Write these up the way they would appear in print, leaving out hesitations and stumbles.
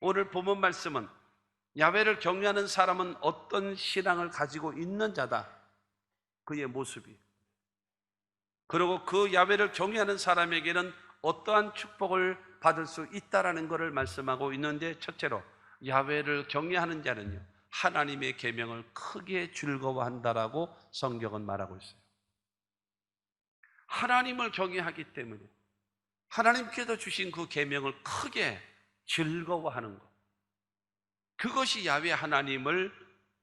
오늘 본문 말씀은 야훼를 경외하는 사람은 어떤 신앙을 가지고 있는 자다, 그의 모습이. 그리고 그 야훼를 경외하는 사람에게는 어떠한 축복을 받을 수 있다라는 것을 말씀하고 있는데, 첫째로 야훼를 경외하는 자는요, 하나님의 계명을 크게 즐거워한다라고 성경은 말하고 있어요. 하나님을 경외하기 때문에 하나님께서 주신 그 계명을 크게 즐거워하는 것, 그것이 야훼 하나님을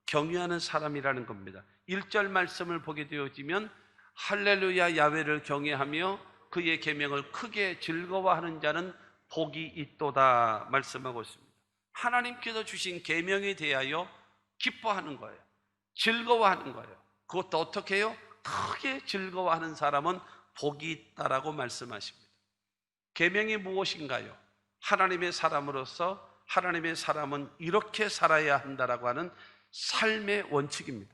경외하는 사람이라는 겁니다. 1절 말씀을 보게 되어지면 할렐루야 야훼를 경외하며 그의 계명을 크게 즐거워하는 자는 복이 있도다 말씀하고 있습니다. 하나님께서 주신 계명에 대하여 기뻐하는 거예요. 즐거워하는 거예요. 그것도 어떻게 해요? 크게 즐거워하는 사람은 복이 있다라고 말씀하십니다. 계명이 무엇인가요? 하나님의 사람으로서 하나님의 사람은 이렇게 살아야 한다라고 하는 삶의 원칙입니다.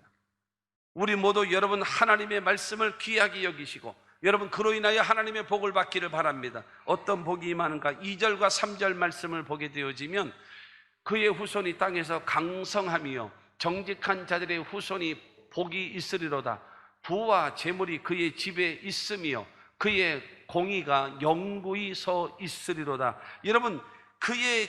우리 모두 여러분 하나님의 말씀을 귀하게 여기시고 여러분 그로 인하여 하나님의 복을 받기를 바랍니다. 어떤 복이 임하는가? 2절과 3절 말씀을 보게 되어지면 그의 후손이 땅에서 강성하며 정직한 자들의 후손이 복이 있으리로다. 부와 재물이 그의 집에 있으며 그의 공의가 영구히 서 있으리로다. 여러분 그의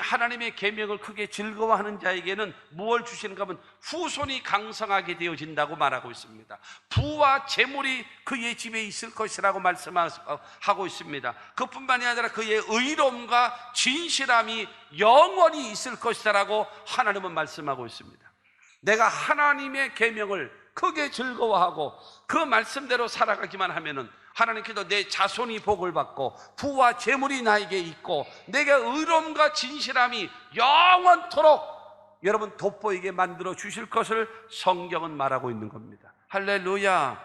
하나님의 계명을 크게 즐거워하는 자에게는 무엇을 주시는가 하면 후손이 강성하게 되어진다고 말하고 있습니다. 부와 재물이 그의 집에 있을 것이라고 말씀하고 있습니다. 그뿐만이 아니라 그의 의로움과 진실함이 영원히 있을 것이라고 하나님은 말씀하고 있습니다. 내가 하나님의 계명을 크게 즐거워하고 그 말씀대로 살아가기만 하면은 하나님께서 내 자손이 복을 받고 부와 재물이 나에게 있고 내게 의로움과 진실함이 영원토록 여러분 돋보이게 만들어 주실 것을 성경은 말하고 있는 겁니다. 할렐루야.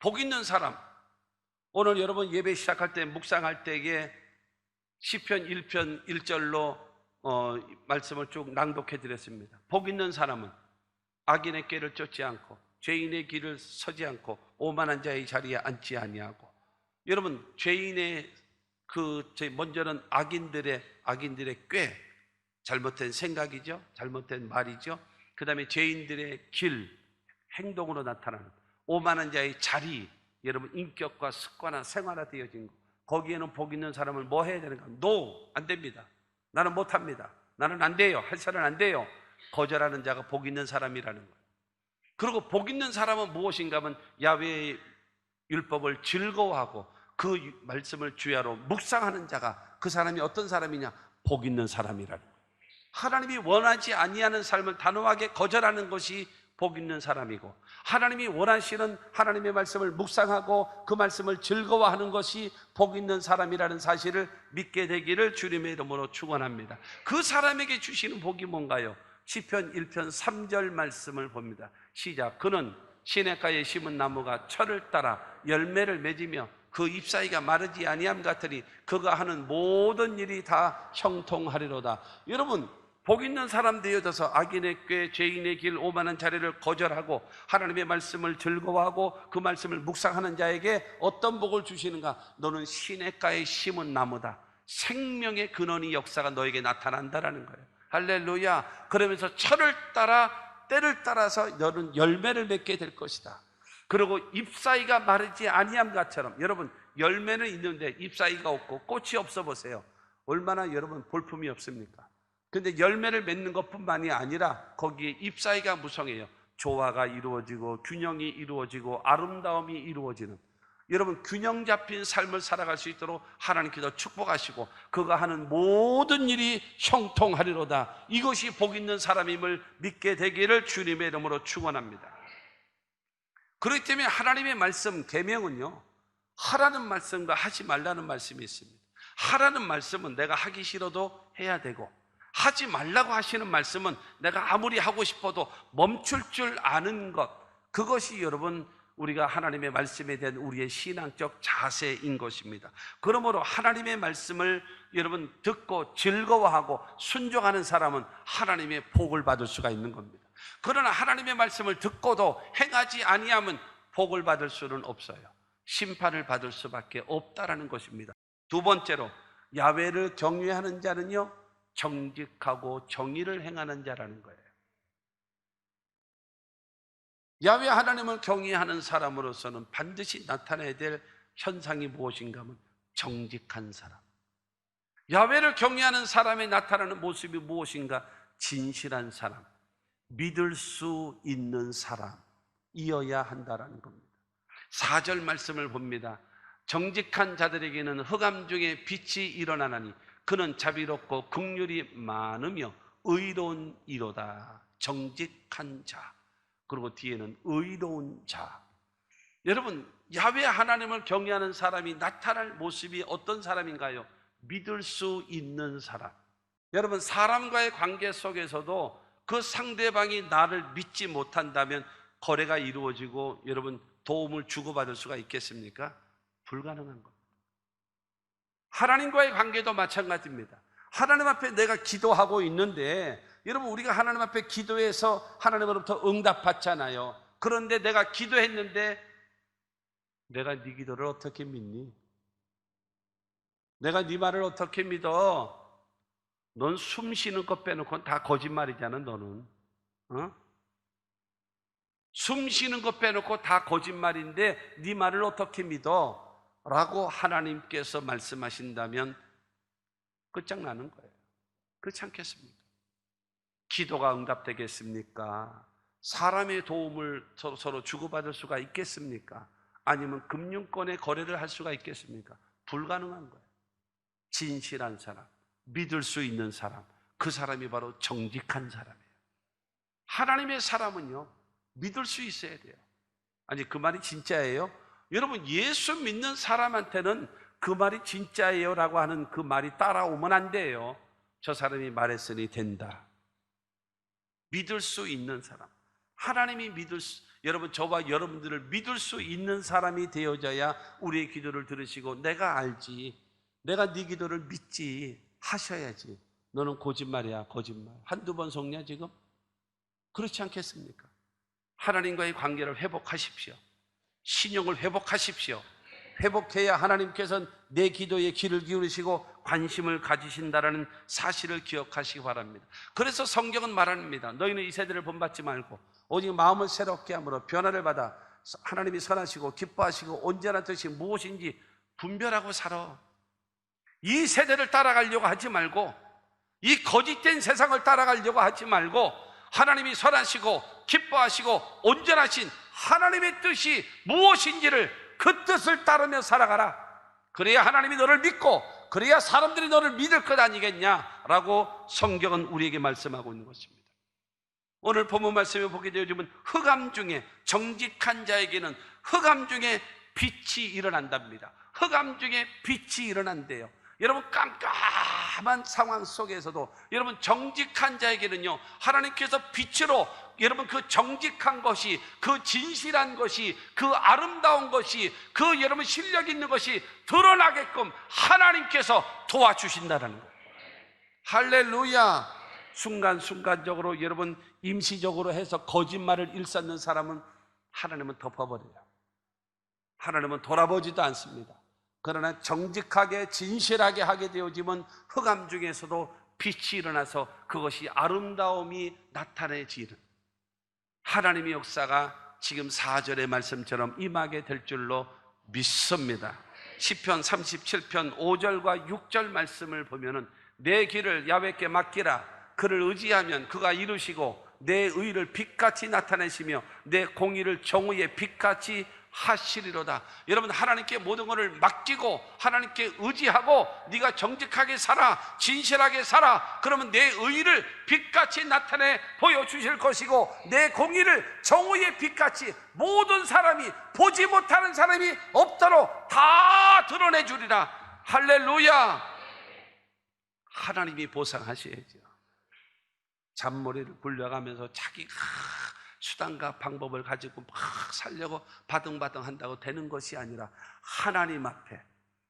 복 있는 사람, 오늘 여러분 예배 시작할 때 묵상할 때에 시편 1편 1절로 말씀을 쭉 낭독해 드렸습니다. 복 있는 사람은 악인의 꾀를 쫓지 않고 죄인의 길을 서지 않고 오만한 자의 자리에 앉지 아니하고. 여러분 죄인의 먼저는 악인들의 꾀, 잘못된 생각이죠, 잘못된 말이죠. 그 다음에 죄인들의 길, 행동으로 나타나는 오만한 자의 자리, 여러분 인격과 습관화 생활화되어진 거, 거기에는 복 있는 사람을 뭐 해야 되는가? 노, 안 됩니다. 나는 못합니다. 나는 안 돼요. 할 사람은 안 돼요. 거절하는 자가 복 있는 사람이라는 거예요. 그리고 복 있는 사람은 무엇인가 하면 야훼의 율법을 즐거워하고 그 말씀을 주야로 묵상하는 자가, 그 사람이 어떤 사람이냐? 복 있는 사람이라는 거예요. 하나님이 원하지 아니하는 삶을 단호하게 거절하는 것이 복 있는 사람이고, 하나님이 원하시는 하나님의 말씀을 묵상하고 그 말씀을 즐거워하는 것이 복 있는 사람이라는 사실을 믿게 되기를 주님의 이름으로 축원합니다. 그 사람에게 주시는 복이 뭔가요? 시편 1편 3절 말씀을 봅니다. 시작. 그는 시냇가에 심은 나무가 철을 따라 열매를 맺으며 그 잎사귀가 마르지 아니함 같으니 그가 하는 모든 일이 다 형통하리로다. 여러분 복 있는 사람 되어져서 악인의 꾀, 죄인의 길, 오만한 자리를 거절하고 하나님의 말씀을 즐거워하고 그 말씀을 묵상하는 자에게 어떤 복을 주시는가? 너는 시냇가에 심은 나무다. 생명의 근원이 역사가 너에게 나타난다라는 거예요. 할렐루야. 그러면서 철을 따라 때를 따라서 너는 열매를 맺게 될 것이다. 그리고 잎사귀가 마르지 아니함 같처럼, 여러분 열매는 있는데 잎사귀가 없고 꽃이 없어 보세요. 얼마나 여러분 볼품이 없습니까? 근데 열매를 맺는 것뿐만이 아니라 거기에 잎사귀가 무성해요. 조화가 이루어지고 균형이 이루어지고 아름다움이 이루어지는, 여러분 균형 잡힌 삶을 살아갈 수 있도록 하나님께서 축복하시고 그가 하는 모든 일이 형통하리로다. 이것이 복 있는 사람임을 믿게 되기를 주님의 이름으로 축원합니다. 그렇기 때문에 하나님의 말씀 계명은요, 하라는 말씀과 하지 말라는 말씀이 있습니다. 하라는 말씀은 내가 하기 싫어도 해야 되고, 하지 말라고 하시는 말씀은 내가 아무리 하고 싶어도 멈출 줄 아는 것, 그것이 여러분 우리가 하나님의 말씀에 대한 우리의 신앙적 자세인 것입니다. 그러므로 하나님의 말씀을 여러분 듣고 즐거워하고 순종하는 사람은 하나님의 복을 받을 수가 있는 겁니다. 그러나 하나님의 말씀을 듣고도 행하지 아니하면 복을 받을 수는 없어요. 심판을 받을 수밖에 없다라는 것입니다. 두 번째로 야훼를 경외하는 자는요, 정직하고 정의를 행하는 자라는 거예요. 야훼 하나님을 경외하는 사람으로서는 반드시 나타나야 될 현상이 무엇인가 하면 정직한 사람. 야훼를 경외하는 사람이 나타나는 모습이 무엇인가? 진실한 사람, 믿을 수 있는 사람이어야 한다는 겁니다. 4절 말씀을 봅니다. 정직한 자들에게는 흑암 중에 빛이 일어나나니 그는 자비롭고 긍휼이 많으며 의로운 이로다. 정직한 자. 그리고 뒤에는 의로운 자. 여러분, 야훼 하나님을 경외하는 사람이 나타날 모습이 어떤 사람인가요? 믿을 수 있는 사람. 여러분, 사람과의 관계 속에서도 그 상대방이 나를 믿지 못한다면 거래가 이루어지고 여러분 도움을 주고받을 수가 있겠습니까? 불가능한 겁니다. 하나님과의 관계도 마찬가지입니다. 하나님 앞에 내가 기도하고 있는데 여러분, 우리가 하나님 앞에 기도해서 하나님으로부터 응답 받잖아요. 그런데 내가 기도했는데 내가 네 기도를 어떻게 믿니? 내가 네 말을 어떻게 믿어? 넌 숨 쉬는 것 빼놓고는 다 거짓말이잖아, 너는. 숨 쉬는 것 빼놓고 다 거짓말인데 네 말을 어떻게 믿어? 라고 하나님께서 말씀하신다면 끝장나는 거예요. 그렇지 않겠습니까? 기도가 응답되겠습니까? 사람의 도움을 서로 주고받을 수가 있겠습니까? 아니면 금융권의 거래를 할 수가 있겠습니까? 불가능한 거예요. 진실한 사람, 믿을 수 있는 사람, 그 사람이 바로 정직한 사람이에요. 하나님의 사람은요, 믿을 수 있어야 돼요. 아니, 그 말이 진짜예요? 여러분, 예수 믿는 사람한테는 그 말이 진짜예요 라고 하는 그 말이 따라오면 안 돼요. 저 사람이 말했으니 된다. 믿을 수 있는 사람, 하나님이 여러분, 저와 여러분들을 믿을 수 있는 사람이 되어져야 우리의 기도를 들으시고 내가 알지, 내가 네 기도를 믿지 하셔야지. 너는 거짓말이야, 거짓말. 한두 번 속냐 지금? 그렇지 않겠습니까? 하나님과의 관계를 회복하십시오. 신용을 회복하십시오. 회복해야 하나님께서는 내 기도에 귀를 기울이시고 관심을 가지신다라는 사실을 기억하시기 바랍니다. 그래서 성경은 말합니다. 너희는 이 세대를 본받지 말고 오직 마음을 새롭게 함으로 변화를 받아 하나님이 선하시고 기뻐하시고 온전한 뜻이 무엇인지 분별하고 살아. 이 세대를 따라가려고 하지 말고, 이 거짓된 세상을 따라가려고 하지 말고, 하나님이 선하시고 기뻐하시고 온전하신 하나님의 뜻이 무엇인지를 그 뜻을 따르며 살아가라. 그래야 하나님이 너를 믿고 그래야 사람들이 너를 믿을 것 아니겠냐라고 성경은 우리에게 말씀하고 있는 것입니다. 오늘 본문 말씀에 보게 되어지면 흑암 중에, 정직한 자에게는 흑암 중에 빛이 일어난답니다. 흑암 중에 빛이 일어난대요. 여러분, 깜깜한 상황 속에서도 여러분, 정직한 자에게는요, 하나님께서 빛으로 여러분 그 정직한 것이, 그 진실한 것이, 그 아름다운 것이, 그 여러분 실력 있는 것이 드러나게끔 하나님께서 도와주신다는 거예요. 할렐루야. 순간순간적으로 여러분 임시적으로 해서 거짓말을 일삼는 사람은 하나님은 덮어버려요. 하나님은 돌아보지도 않습니다. 그러나 정직하게 진실하게 하게 되어지면 흑암 중에서도 빛이 일어나서 그것이 아름다움이 나타내지는 하나님의 역사가 지금 4절의 말씀처럼 임하게 될 줄로 믿습니다. 시편 37편 5절과 6절 말씀을 보면은 내 길을 야훼께 맡기라. 그를 의지하면 그가 이루시고 내 의를 빛같이 나타내시며 내 공의를 정의의 빛같이 하시리로다. 여러분, 하나님께 모든 것을 맡기고 하나님께 의지하고 네가 정직하게 살아, 진실하게 살아. 그러면 내 의를 빛같이 나타내 보여주실 것이고 내 공의를 정의의 빛같이 모든 사람이, 보지 못하는 사람이 없도록 다 드러내 주리라. 할렐루야. 하나님이 보상하셔야죠. 잔머리를 굴려가면서 자기 수단과 방법을 가지고 막 살려고 바등바등 한다고 되는 것이 아니라 하나님 앞에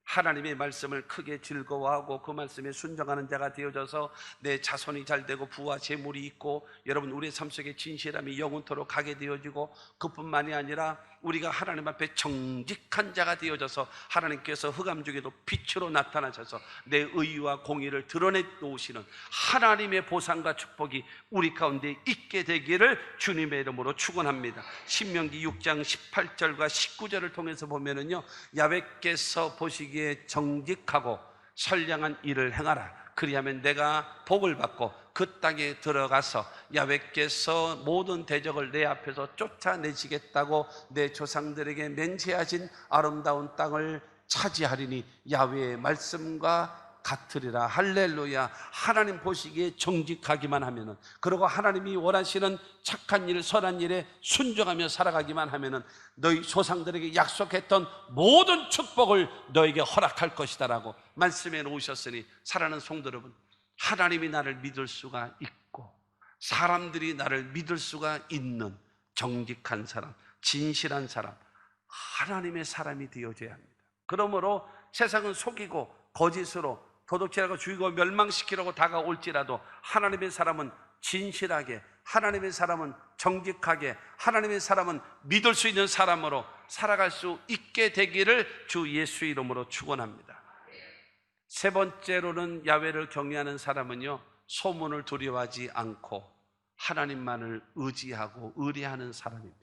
하나님의 말씀을 크게 즐거워하고 그 말씀에 순종하는 자가 되어져서 내 자손이 잘 되고 부와 재물이 있고 여러분 우리의 삶 속에 진실함이 영원토록 가게 되어지고 그뿐만이 아니라 우리가 하나님 앞에 정직한 자가 되어져서 하나님께서 흑암 중에도 빛으로 나타나셔서 내 의와 공의를 드러내 놓으시는 하나님의 보상과 축복이 우리 가운데 있게 되기를 주님의 이름으로 축원합니다. 신명기 6장 18절과 19절을 통해서 보면은요, 야훼께서 보시기에 정직하고 선량한 일을 행하라. 그리하면 내가 복을 받고 그 땅에 들어가서 야훼께서 모든 대적을 내 앞에서 쫓아내시겠다고 내 조상들에게 맹세하신 아름다운 땅을 차지하리니 야훼의 말씀과 같으리라. 할렐루야. 하나님 보시기에 정직하기만 하면은, 그리고 하나님이 원하시는 착한 일, 선한 일에 순종하며 살아가기만 하면은 너희 조상들에게 약속했던 모든 축복을 너에게 허락할 것이다라고 말씀해 놓으셨으니, 사랑하는 성도 여러분, 하나님이 나를 믿을 수가 있고 사람들이 나를 믿을 수가 있는 정직한 사람, 진실한 사람, 하나님의 사람이 되어져야 합니다. 그러므로 세상은 속이고 거짓으로 도둑질하고 죽이고 멸망시키려고 다가올지라도 하나님의 사람은 진실하게, 하나님의 사람은 정직하게, 하나님의 사람은 믿을 수 있는 사람으로 살아갈 수 있게 되기를 주 예수 이름으로 축원합니다. 세 번째로는 야훼를 경외하는 사람은요, 소문을 두려워하지 않고 하나님만을 의지하고 의뢰하는 사람입니다.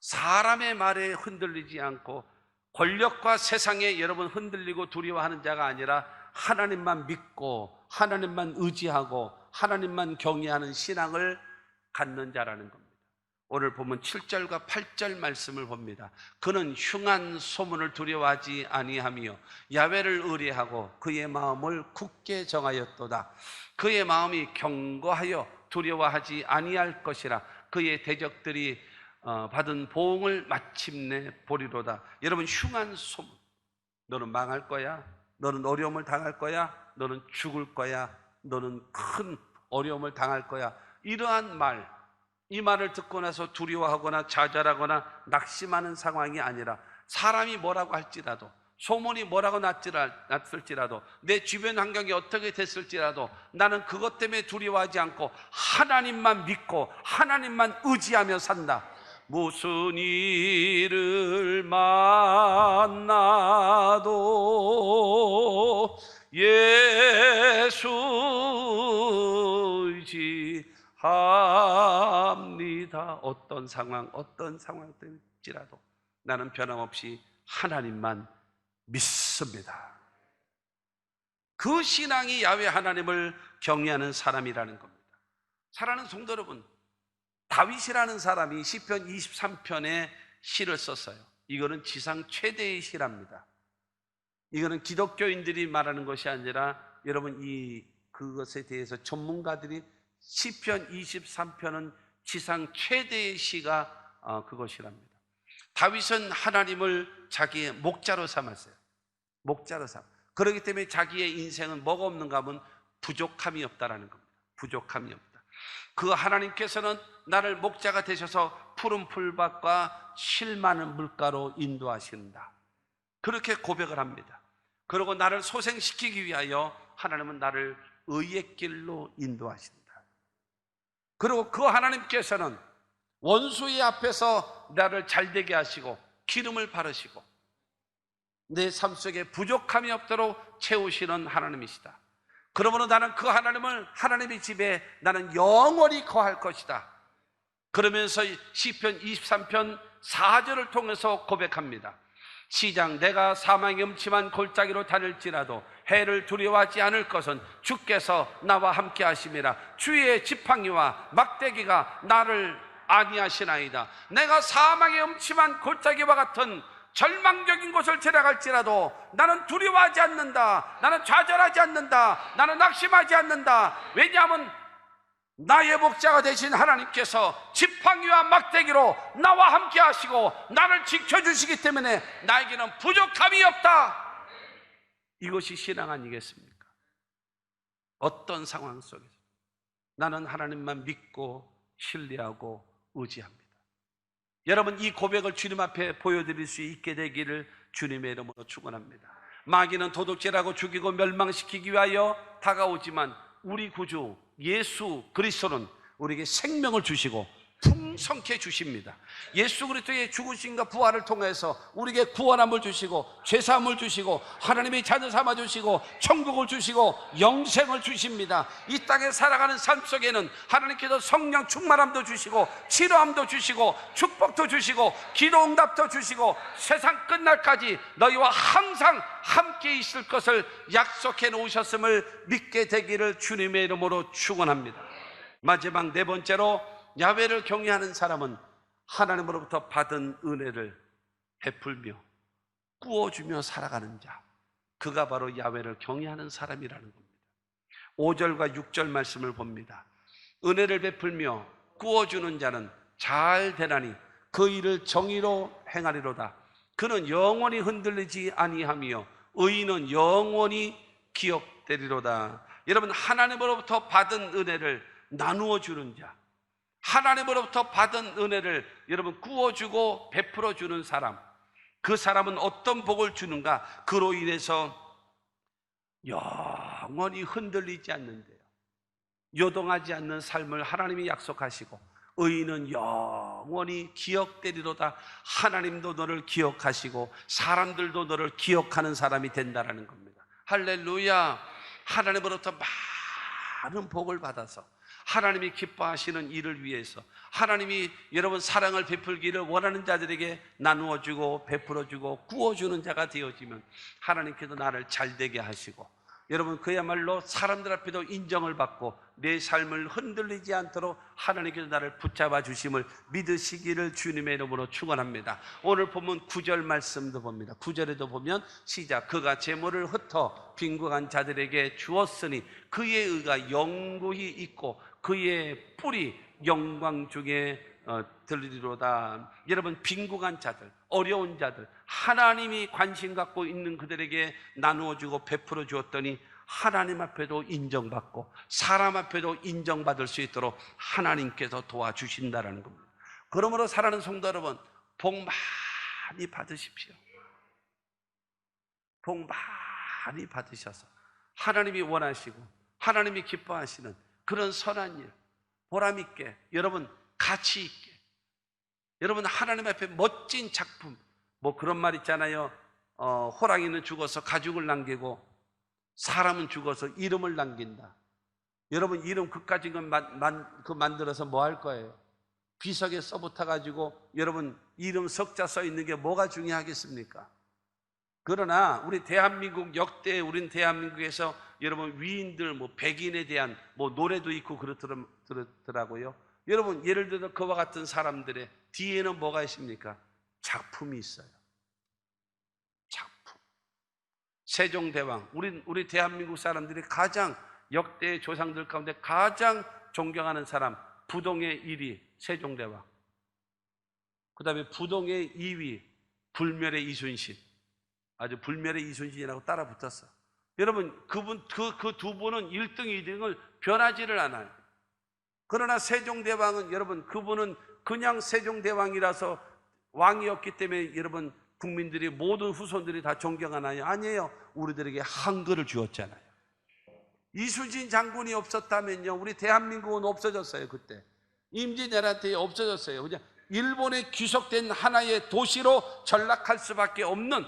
사람의 말에 흔들리지 않고 권력과 세상에 여러분 흔들리고 두려워하는 자가 아니라 하나님만 믿고 하나님만 의지하고 하나님만 경외하는 신앙을 갖는 자라는 겁니다. 오늘 보면 7절과 8절 말씀을 봅니다. 그는 흉한 소문을 두려워하지 아니하며 야훼를 의뢰하고 그의 마음을 굳게 정하였도다. 그의 마음이 견고하여 두려워하지 아니할 것이라. 그의 대적들이 받은 보응을 마침내 보리로다. 여러분, 흉한 소문, 너는 망할 거야, 너는 어려움을 당할 거야, 너는 죽을 거야, 너는 큰 어려움을 당할 거야, 이러한 말, 이 말을 듣고 나서 두려워하거나 좌절하거나 낙심하는 상황이 아니라, 사람이 뭐라고 할지라도, 소문이 뭐라고 났을지라도, 내 주변 환경이 어떻게 됐을지라도 나는 그것 때문에 두려워하지 않고 하나님만 믿고 하나님만 의지하며 산다. 무슨 일을 만나도 예수 의지합니다. 어떤 상황일지라도 나는 변함없이 하나님만 믿습니다. 그 신앙이 야훼 하나님을 경외하는 사람이라는 겁니다. 사랑하는 성도 여러분, 다윗이라는 사람이 시편 23편에 시를 썼어요. 이거는 지상 최대의 시랍니다. 이거는 기독교인들이 말하는 것이 아니라, 여러분, 그것에 대해서 전문가들이 시편 23편은 지상 최대의 시가 그것이랍니다. 다윗은 하나님을 자기의 목자로 삼았어요. 목자로 삼. 그렇기 때문에 자기의 인생은 뭐가 없는가 하면 부족함이 없다라는 겁니다. 부족함이 없다. 그 하나님께서는 나를 목자가 되셔서 푸른 풀밭과 실 많은 물가로 인도하신다. 그렇게 고백을 합니다. 그리고 나를 소생시키기 위하여 하나님은 나를 의의 길로 인도하신다. 그리고 그 하나님께서는 원수의 앞에서 나를 잘되게 하시고 기름을 바르시고 내 삶 속에 부족함이 없도록 채우시는 하나님이시다. 그러므로 나는 그 하나님을, 하나님의 집에 나는 영원히 거할 것이다. 그러면서 시편 23편 4절을 통해서 고백합니다. 시작. 내가 사망의 음침한 골짜기로 다닐지라도 해를 두려워하지 않을 것은 주께서 나와 함께 하심이라. 주의 지팡이와 막대기가 나를 안위하시나이다. 내가 사망의 음침한 골짜기와 같은 절망적인 곳을 지나갈지라도 나는 두려워하지 않는다. 나는 좌절하지 않는다. 나는 낙심하지 않는다. 왜냐하면 나의 목자가 되신 하나님께서 지팡이와 막대기로 나와 함께 하시고 나를 지켜주시기 때문에 나에게는 부족함이 없다. 이것이 신앙 아니겠습니까? 어떤 상황 속에서 나는 하나님만 믿고 신뢰하고 의지합니다. 여러분, 이 고백을 주님 앞에 보여드릴 수 있게 되기를 주님의 이름으로 축원합니다. 마귀는 도둑질하고 죽이고 멸망시키기 위하여 다가오지만 우리 구주 예수 그리스도는 우리에게 생명을 주시고 풍성케 주십니다. 예수 그리스도의 죽으심과 부활을 통해서 우리에게 구원함을 주시고 죄사함을 주시고 하나님의 자녀 삼아 주시고 천국을 주시고 영생을 주십니다. 이 땅에 살아가는 삶 속에는 하나님께서 성령 충만함도 주시고 치료함도 주시고 축복도 주시고 기도 응답도 주시고 세상 끝날까지 너희와 항상 함께 있을 것을 약속해 놓으셨음을 믿게 되기를 주님의 이름으로 축원합니다. 마지막 네 번째로, 야훼를 경외하는 사람은 하나님으로부터 받은 은혜를 베풀며 꾸어주며 살아가는 자, 그가 바로 야훼를 경외하는 사람이라는 겁니다. 5절과 6절 말씀을 봅니다. 은혜를 베풀며 꾸어주는 자는 잘 되나니 그 일을 정의로 행하리로다. 그는 영원히 흔들리지 아니하며 의인은 영원히 기억되리로다. 여러분, 하나님으로부터 받은 은혜를 나누어 주는 자, 하나님으로부터 받은 은혜를 여러분 꾸어주고 베풀어 주는 사람, 그 사람은 어떤 복을 주는가? 그로 인해서 영원히 흔들리지 않는데요, 요동하지 않는 삶을 하나님이 약속하시고, 의인은 영원히 기억되리로다. 하나님도 너를 기억하시고 사람들도 너를 기억하는 사람이 된다는 겁니다. 할렐루야. 하나님으로부터 많은 복을 받아서 하나님이 기뻐하시는 일을 위해서 하나님이 여러분 사랑을 베풀기를 원하는 자들에게 나누어주고 베풀어주고 구워주는 자가 되어지면 하나님께서 나를 잘되게 하시고, 여러분 그야말로 사람들 앞에도 인정을 받고 내 삶을 흔들리지 않도록 하나님께서 나를 붙잡아 주심을 믿으시기를 주님의 이름으로 축원합니다. 오늘 보면 9절 말씀도 봅니다. 9절에도 보면 시작, 그가 재물을 흩어 빈궁한 자들에게 주었으니 그의 의가 영구히 있고 그의 뿔이 영광 중에 들리리로다. 여러분, 빈궁한 자들, 어려운 자들, 하나님이 관심 갖고 있는 그들에게 나누어주고 베풀어 주었더니 하나님 앞에도 인정받고 사람 앞에도 인정받을 수 있도록 하나님께서 도와주신다는 겁니다. 그러므로 사랑하는 성도 여러분, 복 많이 받으십시오. 복 많이 받으셔서 하나님이 원하시고 하나님이 기뻐하시는 그런 선한 일, 보람있게, 여러분 가치 있게, 여러분 하나님 앞에 멋진 작품, 뭐 그런 말 있잖아요. 호랑이는 죽어서 가죽을 남기고 사람은 죽어서 이름을 남긴다. 여러분, 이름 그까짓 건 만들어서 뭐 할 거예요? 비석에 써붙어가지고 여러분 이름 석자 써 있는 게 뭐가 중요하겠습니까? 그러나 우리 대한민국, 역대 우린 대한민국에서 여러분 위인들, 뭐 백인에 대한 뭐 노래도 있고 그렇더라고요. 여러분, 예를 들어 그와 같은 사람들의 뒤에는 뭐가 있습니까? 작품이 있어요. 작품. 세종대왕, 우리 대한민국 사람들이 가장, 역대 조상들 가운데 가장 존경하는 사람, 부동의 1위 세종대왕, 그 다음에 부동의 2위 불멸의 이순신, 아주 불멸의 이순신이라고 따라 붙었어. 여러분, 그 두 분은 1등, 2등을 변하지를 않아요. 그러나 세종대왕은, 여러분, 그분은 그냥 세종대왕이라서 왕이었기 때문에 여러분 국민들이, 모든 후손들이 다 존경하나요? 아니에요. 우리들에게 한글을 주었잖아요. 이순신 장군이 없었다면요, 우리 대한민국은 없어졌어요. 그때 임진왜란 때 없어졌어요. 그냥 일본에 귀속된 하나의 도시로 전락할 수밖에 없는,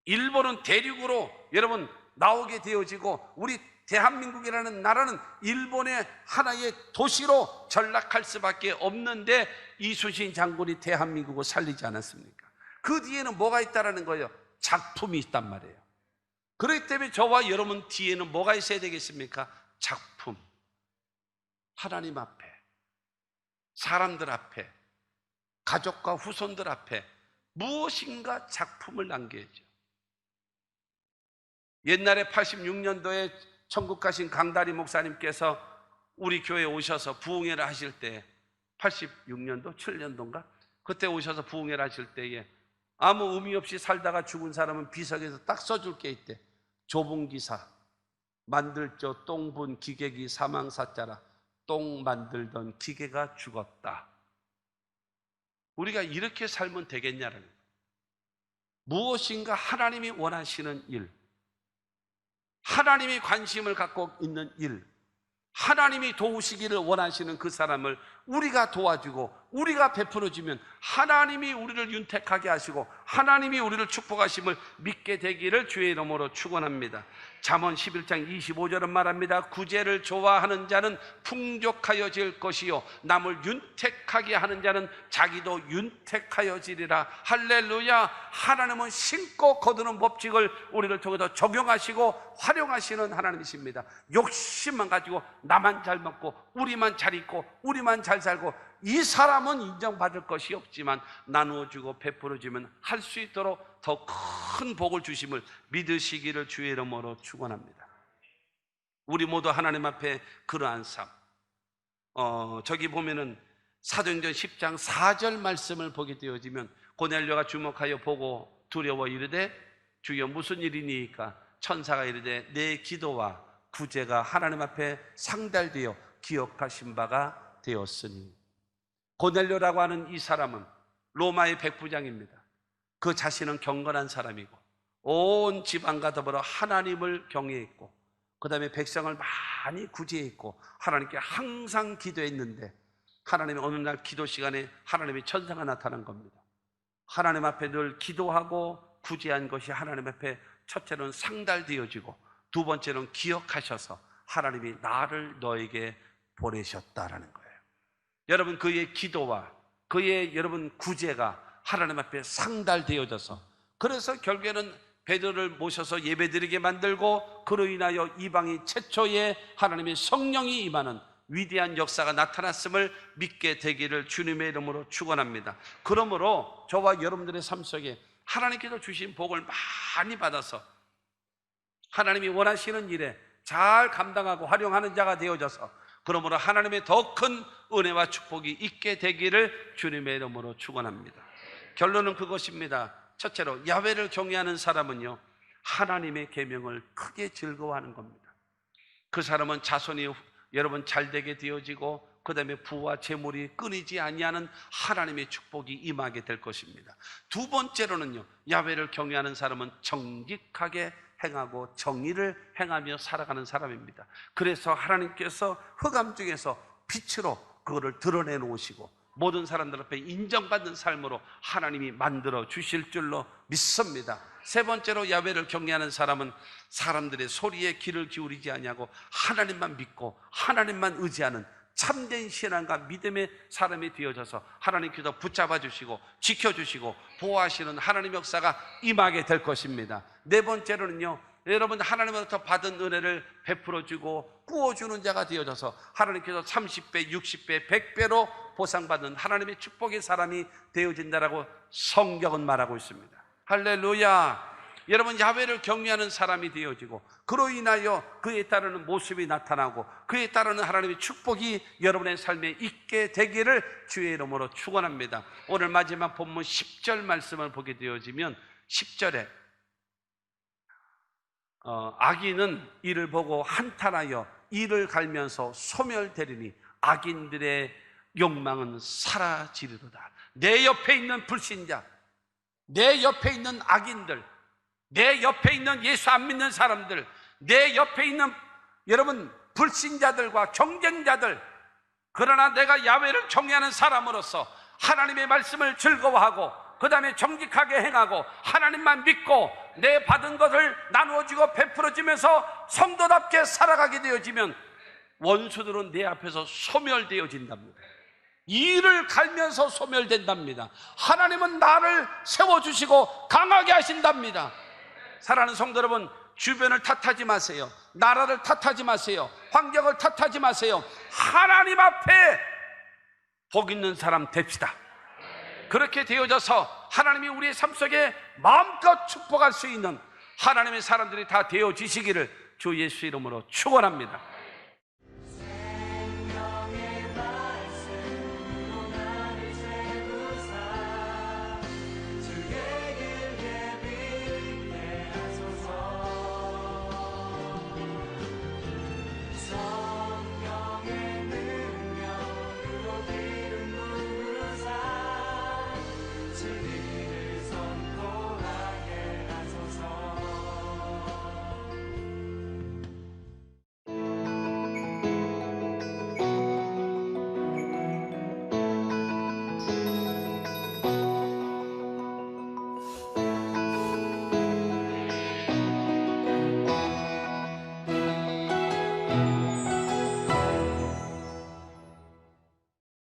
일본은 대륙으로 여러분 나오게 되어지고 우리 대한민국이라는 나라는 일본의 하나의 도시로 전락할 수밖에 없는데 이순신 장군이 대한민국을 살리지 않았습니까? 그 뒤에는 뭐가 있다라는 거예요? 작품이 있단 말이에요. 그렇기 때문에 저와 여러분 뒤에는 뭐가 있어야 되겠습니까? 작품. 하나님 앞에, 사람들 앞에, 가족과 후손들 앞에 무엇인가 작품을 남겨야죠. 옛날에 86년도에 천국 가신 강다리 목사님께서 우리 교회에 오셔서 부흥회를 하실 때, 86년도, 7년도인가? 그때 오셔서 부흥회를 하실 때에 아무 의미 없이 살다가 죽은 사람은 비석에서 딱 써줄 게 있대. 조봉기사, 만들죠. 똥분 기계기 사망사자라. 똥 만들던 기계가 죽었다. 우리가 이렇게 살면 되겠냐는 거예요. 무엇인가 하나님이 원하시는 일, 하나님이 관심을 갖고 있는 일, 하나님이 도우시기를 원하시는 그 사람을 우리가 도와주고 우리가 베풀어주면 하나님이 우리를 윤택하게 하시고 하나님이 우리를 축복하심을 믿게 되기를 주의 이름으로 축원합니다. 잠언 11장 25절은 말합니다. 구제를 좋아하는 자는 풍족하여질 것이요 남을 윤택하게 하는 자는 자기도 윤택하여지리라. 할렐루야. 하나님은 신고 거두는 법칙을 우리를 통해서 적용하시고 활용하시는 하나님이십니다. 욕심만 가지고 나만 잘 먹고 우리만 잘 입고 우리만 잘 살고 이 사람은 인정받을 것이 없지만 나누어주고 베풀어주면 할 수 있도록 더 큰 복을 주심을 믿으시기를 주의 이름으로 축원합니다. 우리 모두 하나님 앞에 그러한 삶, 저기 보면은 사도행전 10장 4절 말씀을 보게 되어지면 고넬료가 주목하여 보고 두려워 이르되 주여 무슨 일이니까 천사가 이르되 내 기도와 구제가 하나님 앞에 상달되어 기억하신 바가 되었으니. 고넬료라고 하는 이 사람은 로마의 백부장입니다. 그 자신은 경건한 사람이고 온 집안과 더불어 하나님을 경외했고 그 다음에 백성을 많이 구제했고 하나님께 항상 기도했는데 하나님이 어느 날 기도 시간에 하나님의 천사가 나타난 겁니다. 하나님 앞에 늘 기도하고 구제한 것이 하나님 앞에 첫째로는 상달되어지고 두 번째로는 기억하셔서 하나님이 나를 너에게 보내셨다라는 거예요. 여러분, 그의 기도와 그의 여러분 구제가 하나님 앞에 상달되어져서 그래서 결국에는 베드로를 모셔서 예배드리게 만들고 그로 인하여 이방이 최초의 하나님의 성령이 임하는 위대한 역사가 나타났음을 믿게 되기를 주님의 이름으로 축원합니다. 그러므로 저와 여러분들의 삶 속에 하나님께서 주신 복을 많이 받아서 하나님이 원하시는 일에 잘 감당하고 활용하는 자가 되어져서 그러므로 하나님의 더 큰 은혜와 축복이 있게 되기를 주님의 이름으로 축원합니다. 결론은 그것입니다. 첫째로 야훼를 경외하는 사람은요 하나님의 계명을 크게 즐거워하는 겁니다. 그 사람은 자손이 여러분 잘되게 되어지고 그 다음에 부와 재물이 끊이지 아니하는 하나님의 축복이 임하게 될 것입니다. 두 번째로는요 야훼를 경외하는 사람은 정직하게 행하고 정의를 행하며 살아가는 사람입니다. 그래서 하나님께서 흑암 중에서 빛으로 그거를 드러내 놓으시고 모든 사람들 앞에 인정받는 삶으로 하나님이 만들어 주실 줄로 믿습니다. 세 번째로 야훼를 경외하는 사람은 사람들의 소리에 귀를 기울이지 아니하고 하나님만 믿고 하나님만 의지하는 참된 신앙과 믿음의 사람이 되어져서 하나님께서 붙잡아 주시고 지켜주시고 보호하시는 하나님의 역사가 임하게 될 것입니다. 네 번째로는요 여러분 하나님으로부터 받은 은혜를 베풀어주고 꾸어주는 자가 되어져서 하나님께서 30배, 60배, 100배로 보상받는 하나님의 축복의 사람이 되어진다라고 성경은 말하고 있습니다. 할렐루야. 여러분 야훼를 경외하는 사람이 되어지고 그로 인하여 그에 따르는 모습이 나타나고 그에 따르는 하나님의 축복이 여러분의 삶에 있게 되기를 주의 이름으로 축원합니다. 오늘 마지막 본문 10절 말씀을 보게 되어지면 10절에 악인은 이를 보고 한탄하여 이를 갈면서 소멸되리니 악인들의 욕망은 사라지리로다. 내 옆에 있는 불신자, 내 옆에 있는 악인들, 내 옆에 있는 예수 안 믿는 사람들, 내 옆에 있는 여러분 불신자들과 경쟁자들, 그러나 내가 야훼를 경외하는 사람으로서 하나님의 말씀을 즐거워하고 그 다음에 정직하게 행하고 하나님만 믿고 내 받은 것을 나누어주고 베풀어주면서 성도답게 살아가게 되어지면 원수들은 내 앞에서 소멸되어진답니다. 이를 갈면서 소멸된답니다. 하나님은 나를 세워주시고 강하게 하신답니다. 사랑하는 성도 여러분, 주변을 탓하지 마세요. 나라를 탓하지 마세요. 환경을 탓하지 마세요. 하나님 앞에 복 있는 사람 됩시다. 그렇게 되어져서 하나님이 우리의 삶 속에 마음껏 축복할 수 있는 하나님의 사람들이 다 되어지시기를 주 예수 이름으로 축원합니다.